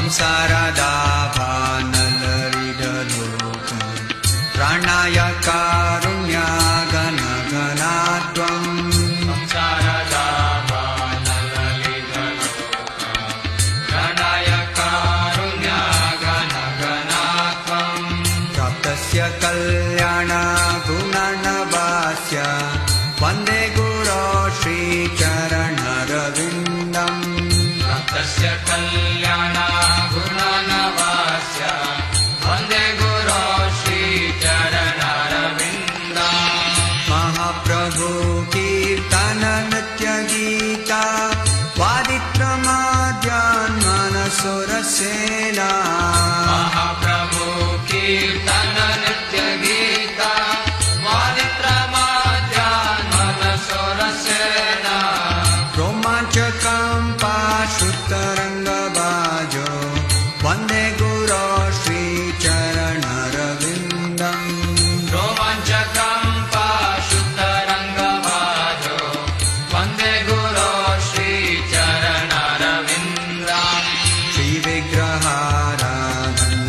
ಸಂಸಾರದಾಭಾನಲರಿಡಲೋಕ ಪ್ರಾಣಾಯ ಕಾರುಣ್ಯ ಘನ ಘನಾತ್ವಂ ಪ್ರಾಣಾಯ ಕಾರುಣ್ಯ ಘನ ಘನಾತ್ವಂ ಪ್ರಾಪ್ತಸ್ಯ ಕಲ್ಯಾಣ ಗುಣನವಾಸ್ಯ ವಂದೇ ಗುರೋ ಶ್ರೀಚರಣರವಿಂದಂ ಪ್ರಾಪ್ತಸ್ಯ ಕಲ್ಯಾಣ ಗುಣನವಾಸ್ಯ ವಂದೇ ಗುರೋ ಶ್ರೀಚರಣರವಿಂದಂ ಮಹಾಪ್ರಭು ಕೀರ್ತನ ನೃತ್ಯ ಗೀತ ವಾದಿತ್ರಮಾದ್ಯಾನ್ಮನಸೋರಸೇನಾ ಮಹಾಪ್ರಭು ಕೀರ್ತನ ನೃತ್ಯ ಗೀತ ವಾದಿತ್ರಮಾದ್ಯಾನ್ಮನಸೋರಸೇನಾ ರೋಮಾಂಚಕಂ ಪಾಶುತ್ತರಂಗ